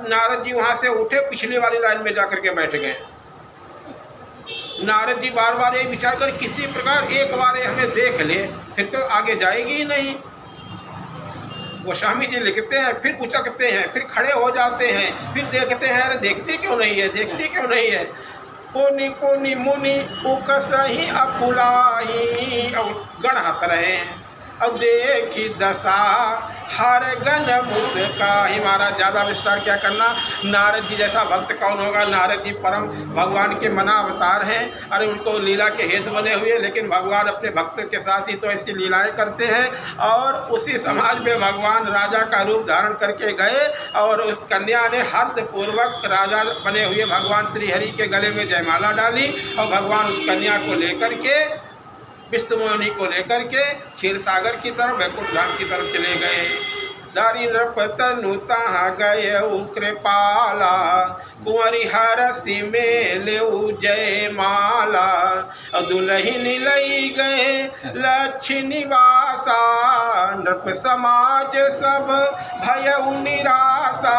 नारद जी वहाँ से उठे, पिछली वाली लाइन में जाकर के बैठ गए। नारद जी बार बार ये विचार कर किसी प्रकार एक बार हमें देख ले, फिर तो आगे जाएगी ही नहीं। गोस्वामी जी लिखते हैं, फिर उचकते हैं, फिर खड़े हो जाते हैं, फिर देखते हैं, अरे देखती क्यों नहीं है, देखती क्यों नहीं है। पुनि पुनि मुनि उकसही अकुलाही, और गण हंस रहे हैं। अब देखी दशा हर गण मुस्काही। महाराज ज़्यादा विस्तार क्या करना। नारद जी जैसा भक्त कौन होगा। नारद जी परम भगवान के मना अवतार हैं। अरे उनको लीला के हेतु बने हुए, लेकिन भगवान अपने भक्त के साथ ही तो ऐसी लीलाएं करते हैं। और उसी समाज में भगवान राजा का रूप धारण करके गए और उस कन्या ने हर्षपूर्वक राजा बने हुए भगवान श्री हरि के गले में जयमाला डाली और भगवान उस कन्या को लेकर के, विष्णुमोहिनी को लेकर के क्षीर सागर की तरफ, वैकुंठ धाम की तरफ चले गए। दारी नृपतनु तहाँ गए कृपाला, कुंवरी हरसि मेले जय माला। दुलहिन लई गए लक्ष्य निवासा, नृप समाज सब भयउ निराशा।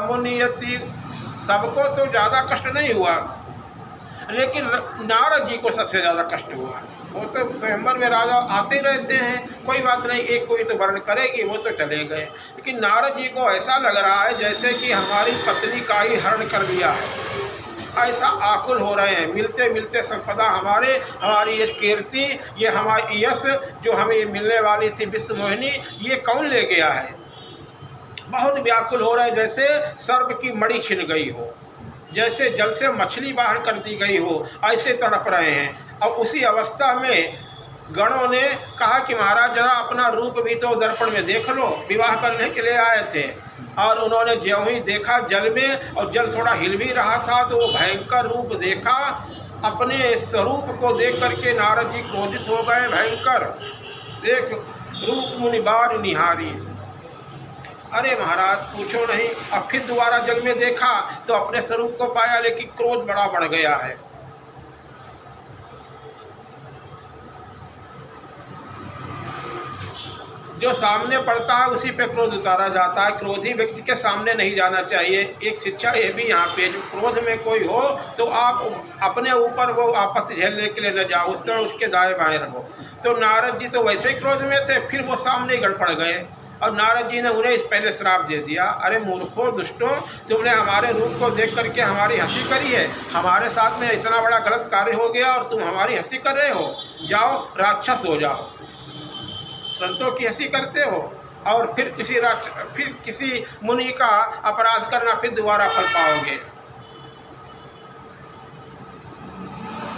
मुनियति सबको तो ज़्यादा कष्ट नहीं हुआ, लेकिन नारद जी को सबसे ज़्यादा कष्ट हुआ। वो तो स्वयंवर में राजा आते रहते हैं, कोई बात नहीं, एक कोई तो वर्ण करेगी, वो तो चले गए। लेकिन नारद जी को ऐसा लग रहा है जैसे कि हमारी पत्नी का ही हरण कर लिया है। ऐसा आकुल हो रहे हैं। मिलते मिलते संपदा हमारी ये कीर्ति, ये हमारी यश जो हमें मिलने वाली थी विश्व मोहिनी, ये कौन ले गया है। बहुत व्याकुल हो रहे हैं, जैसे सर्प की मणि छिन गई हो, जैसे जल से मछली बाहर कर दी गई हो, ऐसे तड़प रहे हैं। और उसी अवस्था में गणों ने कहा कि महाराज जरा अपना रूप भी तो दर्पण में देख लो। विवाह करने के लिए आए थे और उन्होंने ज्यों ही देखा जल में, और जल थोड़ा हिल भी रहा था, तो वो भयंकर रूप देखा। अपने स्वरूप को देख करके नारद जी क्रोधित हो गए। भयंकर देख रूप मुनिबार निहारी। अरे महाराज पूछो नहीं। अब फिर दोबारा जल में देखा तो अपने स्वरूप को पाया, लेकिन क्रोध बड़ा बढ़ गया है। जो सामने पड़ता है उसी पे क्रोध उतारा जाता है। क्रोधी व्यक्ति के सामने नहीं जाना चाहिए। एक शिक्षा ये भी यहाँ पे, जो क्रोध में कोई हो तो आप अपने ऊपर वो आपत्ति झेलने के लिए न जाओ, उसके दाएं बाएं रहो। तो नारद जी तो वैसे ही क्रोध में थे, फिर वो सामने ही गड़पड़ गए और नारद जी ने उन्हें इस पहले श्राप दे दिया। अरे मूर्खों दुष्टों, तुमने हमारे रूप को देख करके हमारी हंसी करी है। हमारे साथ में इतना बड़ा गलत कार्य हो गया और तुम हमारी हंसी कर रहे हो। जाओ राक्षस हो जाओ, संतों की हंसी करते हो और फिर किसी मुनि का अपराध करना, फिर दोबारा फल पाओगे।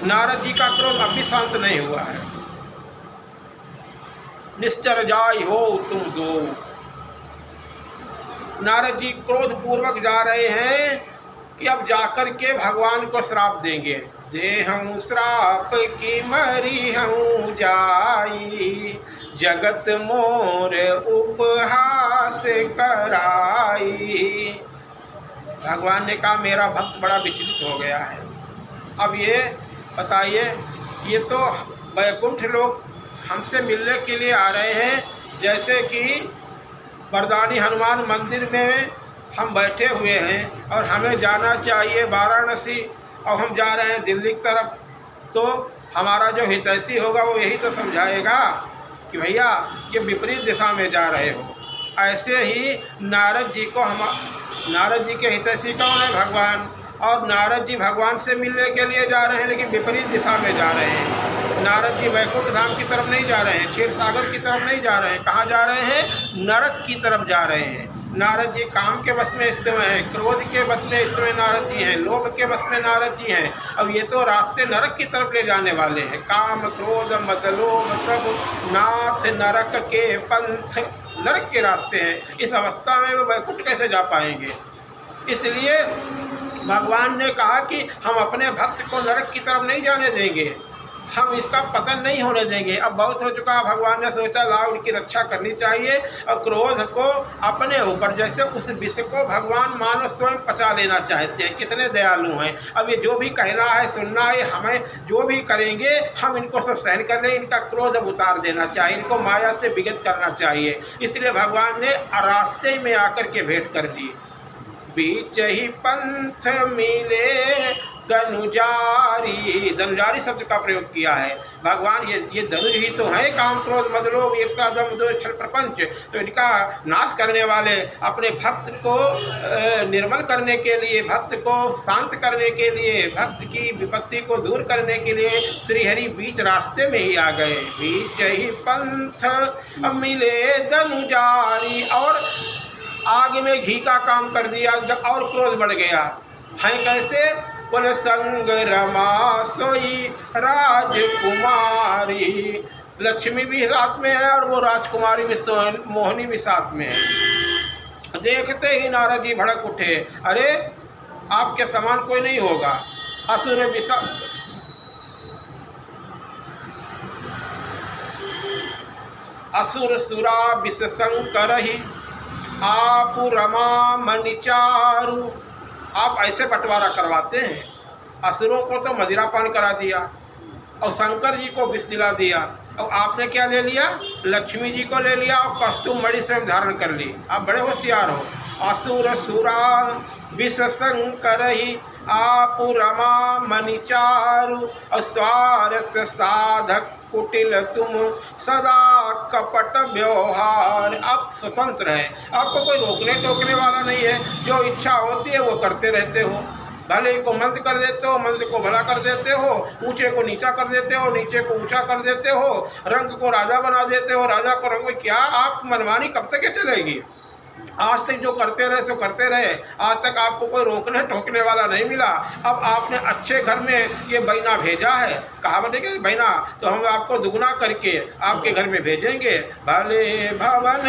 नारद जी का क्रोध अभी शांत नहीं हुआ है। निश्चर जाय हो तुम दो। नारद जी क्रोध पूर्वक जा रहे हैं कि अब जाकर के भगवान को श्राप देंगे। देहं श्राप की मरी हूँ जाई, जगत मोर उपहास कराई। भगवान ने कहा मेरा भक्त बड़ा विचलित हो गया है। अब ये बताइए, ये तो वैकुंठ लोग हमसे मिलने के लिए आ रहे हैं, जैसे कि वरदानी हनुमान मंदिर में हम बैठे हुए हैं और हमें जाना चाहिए वाराणसी और हम जा रहे हैं दिल्ली की तरफ। तो हमारा जो हितैषी होगा वो यही तो समझाएगा कि भैया ये विपरीत दिशा में जा रहे हो। ऐसे ही नारद जी के हितैषी कौन है? भगवान। और नारद जी भगवान से मिलने के लिए जा रहे हैं, लेकिन विपरीत दिशा में जा रहे हैं। नारद जी वैकुंठ धाम की तरफ नहीं जा रहे हैं, क्षीर सागर की तरफ नहीं जा रहे हैं। कहाँ जा रहे हैं? नरक की तरफ जा रहे हैं। नारद जी काम के वश में इस समय हैं, क्रोध के वश में इस समय नारद जी हैं, लोभ के वश में नारद जी हैं। अब ये तो रास्ते नरक की तरफ ले जाने वाले हैं। काम क्रोध मद लोभ सब नाथ नरक के पंथ, नरक के रास्ते हैं। इस अवस्था में वो वैकुंठ कैसे जा पाएंगे? इसलिए भगवान ने कहा कि हम अपने भक्त को नरक की तरफ नहीं जाने देंगे, हम इसका पतन नहीं होने देंगे। अब बहुत हो चुका। भगवान ने सोचा ला उनकी रक्षा करनी चाहिए और क्रोध को अपने ऊपर, जैसे उस विष को भगवान मानव स्वयं पचा लेना चाहते हैं। कितने दयालु हैं। अब ये जो भी कहना है सुनना है, हमें जो भी करेंगे हम इनको सब सहन कर लें। इनका क्रोध अब उतार देना चाहिए, इनको माया से विगत करना चाहिए। इसलिए भगवान ने रास्ते में आकर के भेंट कर दी। बीच ही पंथ मिले धनुजारी, धनुजारी शब्द का प्रयोग किया है भगवान। ये धनुज ही तो है, काम क्रोध मद लोभ ईर्ष्या दम्भ द्वेष छल प्रपंच। तो इनका नाश करने वाले, अपने भक्त को निर्मल करने के लिए, भक्त को शांत करने के लिए, भक्त की विपत्ति को दूर करने के लिए श्रीहरि बीच रास्ते में ही आ गए। बीच ही पंथ मिले धनुजारी, और आग में घी का काम कर दिया जब और क्रोध बढ़ गया है। कैसे? बोले संग रमा सोई राजकुमारी। लक्ष्मी भी साथ में है और वो राजकुमारी भी, मोहिनी भी साथ में है। देखते ही नारद जी भड़क उठे, अरे आपके समान कोई नहीं होगा। असुर सुरा विष शंकर ही आप रमा मणिचारु। आप ऐसे बंटवारा करवाते हैं। असुरों को तो मदिरापान करा दिया और शंकर जी को विष दिला दिया, और आपने क्या ले लिया? लक्ष्मी जी को ले लिया और कस्तूम मणि स्वयं धारण कर ली। आप बड़े होशियार हो। असुर सुरा विष शंकर ही आप रमा मणिचारु, स्वार्थ साधक कुटिल तुम सदा कपट व्यवहार। आप स्वतंत्र हैं, आपको कोई रोकने टोकने वाला नहीं है। जो इच्छा होती है वो करते रहते हो। भले को मंद कर देते हो, मंद को भला कर देते हो, ऊंचे को नीचा कर देते हो, नीचे को ऊंचा कर देते हो, रंग को राजा बना देते हो, राजा को रंग। क्या आप मनमानी कब तक चलेगी? आज तक जो करते रहे सो करते रहे, आज तक आपको कोई रोकने टोकने वाला नहीं मिला। अब आपने अच्छे घर में ये बहना भेजा है, कहा बनेगा बहना, तो हम आपको दुगना करके आपके घर में भेजेंगे। भले भवन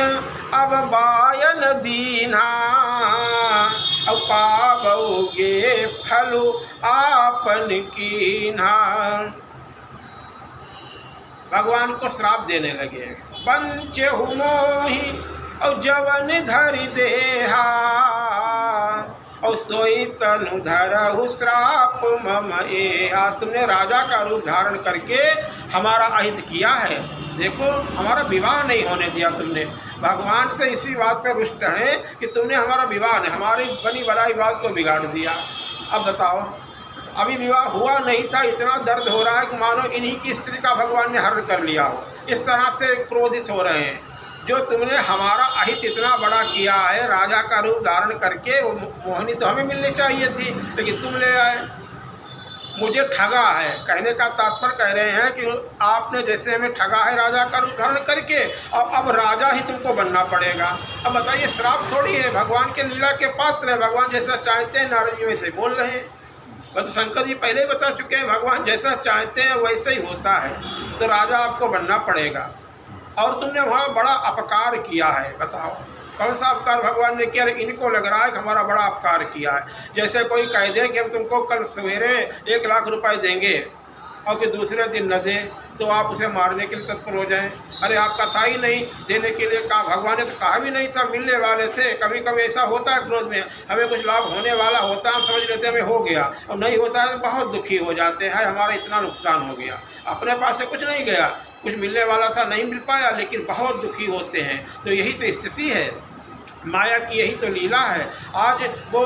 अब बायन दीना, अब पाओगे फल आपन कीन्हा। भगवान को श्राप देने लगे। पंचे मोहि और जवन धरि देहा, और सोई तनु धरहु श्राप मम एहा। तुमने राजा का रूप धारण करके हमारा अहित किया है। देखो हमारा विवाह नहीं होने दिया तुमने। भगवान से इसी बात पर रुष्ट है कि तुमने हमारा विवाह नहीं, हमारी बनी बनाई बात को बिगाड़ दिया। अब बताओ, अभी विवाह हुआ नहीं था, इतना दर्द हो रहा है कि मानो इन्हीं की स्त्री का भगवान ने हरण कर लिया हो। इस तरह से क्रोधित हो रहे हैं। जो तुमने हमारा अहित इतना बड़ा किया है, राजा का रूप धारण करके, वो मोहिनी तो हमें मिलनी चाहिए थी, लेकिन तुम ले आए, मुझे ठगा है। कहने का तात्पर्य कह रहे हैं कि आपने जैसे हमें ठगा है राजा का रूप धारण करके, अब राजा ही तुमको बनना पड़ेगा। अब बताइए, श्राप थोड़ी है, भगवान के लीला के पात्र है। भगवान जैसा चाहते हैं नारद जी वैसे बोल रहे हैं। तो शंकर जी पहले ही बता चुके हैं, भगवान जैसा चाहते हैं वैसे ही होता है। तो राजा आपको बनना पड़ेगा। और तुमने वहाँ बड़ा अपकार किया है। बताओ कौन सा अपकार भगवान ने किया? इनको लग रहा है कि हमारा बड़ा अपकार किया है। जैसे कोई कह दे कि हम तुमको कल सवेरे 1 लाख रुपए देंगे और फिर दूसरे दिन न दे, तो आप उसे मारने के लिए तत्पर हो जाएं। अरे आपका था ही नहीं देने के लिए, कहा भगवान ने तो कहा भी नहीं था, मिलने वाले थे। कभी कभी ऐसा होता है क्रोध में, हमें कुछ लाभ होने वाला होता है, हम समझ लेते हैं हमें हो गया, और नहीं होता है तो बहुत दुखी हो जाते हैं, हमारा इतना नुकसान हो गया। अपने पास से कुछ नहीं गया, कुछ मिलने वाला था नहीं मिल पाया, लेकिन बहुत दुखी होते हैं। तो यही तो स्थिति है, माया की यही तो लीला है। आज वो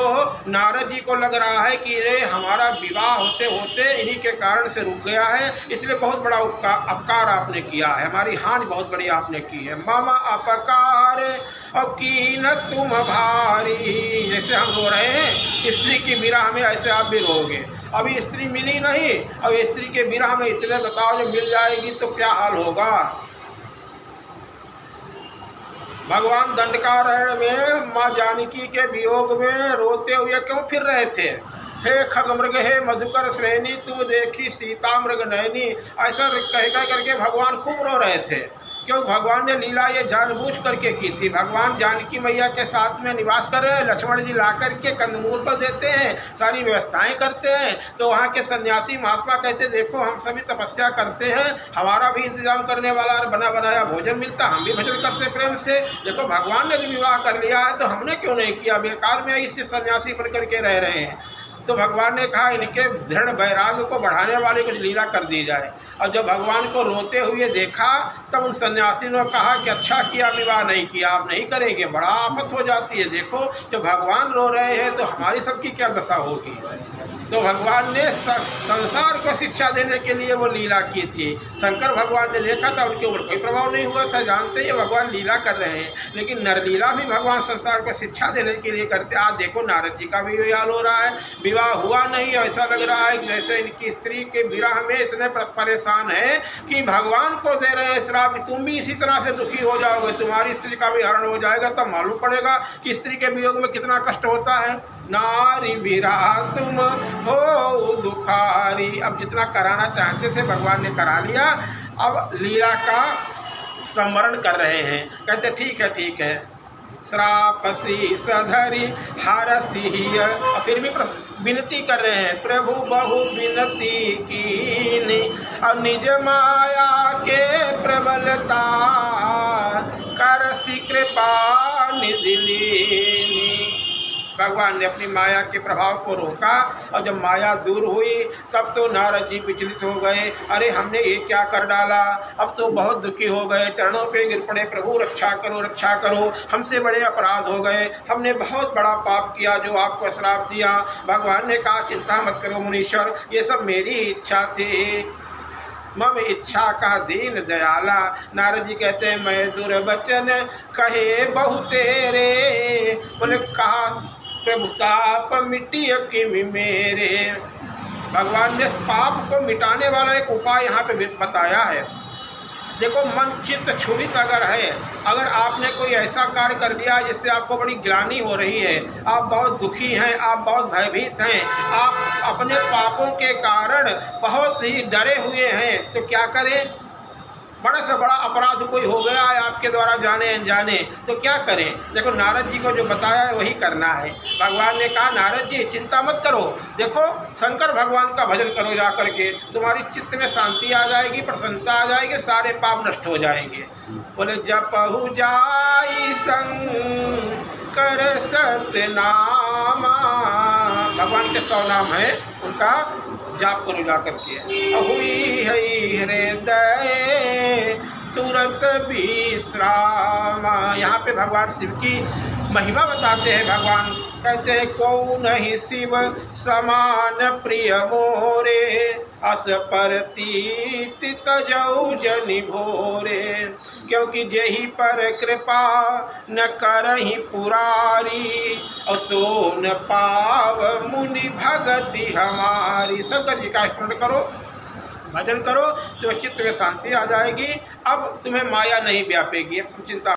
नारद जी को लग रहा है कि ये हमारा विवाह होते होते इन्हीं के कारण से रुक गया है, इसलिए बहुत बड़ा अपकार आपने किया है, हमारी हानि बहुत बड़ी आपने की है। मामा अपकार और कीन तुम भारी। जैसे हम रो रहे हैं स्त्री की विरह में, ऐसे आप भी रोगे। अभी स्त्री मिली नहीं, अब स्त्री के विरह में इतने बताओ, जो मिल जाएगी तो क्या हाल होगा। भगवान दंडकारण्य में माँ जानकी के वियोग में रोते हुए क्यों फिर रहे थे? हे खगमृग हे मधुकर श्रेणी, तुम देखी सीता मृग नयनी। ऐसा कह करके भगवान खूब रो रहे थे। क्यों? भगवान ने लीला ये जानबूझ करके की थी। भगवान जानकी मैया के साथ में निवास कर रहे हैं, लक्ष्मण जी ला करके कंदमूल पर देते हैं, सारी व्यवस्थाएं करते हैं। तो वहाँ के सन्यासी महात्मा कहते देखो हम सभी तपस्या करते हैं, हमारा भी इंतजाम करने वाला बना बनाया भोजन मिलता, हम भी भोजन करते प्रेम से। देखो भगवान ने भी विवाह कर लिया है तो हमने क्यों नहीं किया? बेकार में इससे सन्यासी बन करके रह रहे हैं। तो भगवान ने कहा इनके दृढ़ वैराग्य को बढ़ाने वाली कुछ लीला कर दी जाए। और जब भगवान को रोते हुए देखा तब उन सन्यासी ने कहा कि अच्छा किया विवाह नहीं किया, आप नहीं करेंगे, बड़ा आफत हो जाती है। देखो जब भगवान रो रहे हैं तो हमारी सबकी क्या दशा होगी। तो भगवान ने संसार को शिक्षा देने के लिए वो लीला की थी। शंकर भगवान ने देखा था, उनके ऊपर कोई प्रभाव नहीं हुआ था, जानते ही भगवान लीला कर रहे हैं। लेकिन नरलीला भी भगवान संसार को शिक्षा देने के लिए करते। आज देखो नारद जी का भी यही हाल हो रहा है, विवाह हुआ नहीं, ऐसा लग रहा है जैसे इनकी स्त्री के विरह में इतने परेशान है कि भगवान को दे रहे हैं श्राप, तुम भी इसी तरह से दुखी हो जाओगे, तुम्हारी स्त्री का भी हरण हो जाएगा। तब मालूम पड़ेगा कि स्त्री के वियोग में कितना कष्ट होता है। नारी विरह तुम हो दुखारी। अब जितना कराना चाहते थे भगवान ने करा लिया, अब लीला का स्मरण कर रहे हैं। कहते ठीक है श्रापसी सधरी हारसी। और फिर भी विनती कर रहे हैं, प्रभु बहु विनती कीनी, और निज माया के प्रबलता करसी कृपा निधि लीनी। भगवान ने अपनी माया के प्रभाव को रोका, और जब माया दूर हुई तब तो नारद जी विचलित हो गए। अरे हमने ये क्या कर डाला, अब तो बहुत दुखी हो गए, चरणों पे गिर पड़े, प्रभु रक्षा करो, हमसे बड़े अपराध हो गए, हमने बहुत बड़ा पाप किया जो आपको श्राप दिया। भगवान ने कहा चिंता मत करो मुनीश्वर, ये सब मेरी ही इच्छा थी, मम इच्छा का दीन दयाला। नारद जी कहते हैं मैं दुर्वचन कहे बहु तेरे। बोले कहा प्रभु साप मिट्टिय किमि मेरे। भगवान ने पाप को मिटाने वाला एक उपाय यहाँ पे बताया है। देखो, मन चित्त क्षुभित अगर है, अगर आपने कोई ऐसा कार्य कर दिया जिससे आपको बड़ी ग्लानि हो रही है, आप बहुत दुखी हैं, आप बहुत भयभीत हैं, आप अपने पापों के कारण बहुत ही डरे हुए हैं, तो क्या करें? बड़ा से बड़ा अपराध कोई हो गया है आपके द्वारा जाने अनजाने, तो क्या करें? देखो, नारद जी को जो बताया है वही करना है। भगवान ने कहा, नारद जी चिंता मत करो, देखो शंकर भगवान का भजन करो जा करके, तुम्हारी चित्त में शांति आ जाएगी, प्रसन्नता आ जाएगी, सारे पाप नष्ट हो जाएंगे। बोले जपहु जाई शंकर सतनामा, भगवान के 100 नाम है, उनका जाप करो जा करके। हुई है हृदय तुरंत विश्राम। यहाँ पे भगवान शिव की महिमा बताते हैं। भगवान कहते हैं, को नहीं शिव समान प्रिय मोरे, अस परतीत तजौ जनि भोरे। क्योंकि जेहि पर कृपा न करहि पुरारी, असो न पाव मुनि भगति हमारी। शंकर जी का स्मरण करो, भजन करो, तो चित्त में शांति आ जाएगी। अब तुम्हें माया नहीं व्यापेगी, अब तुम चिंता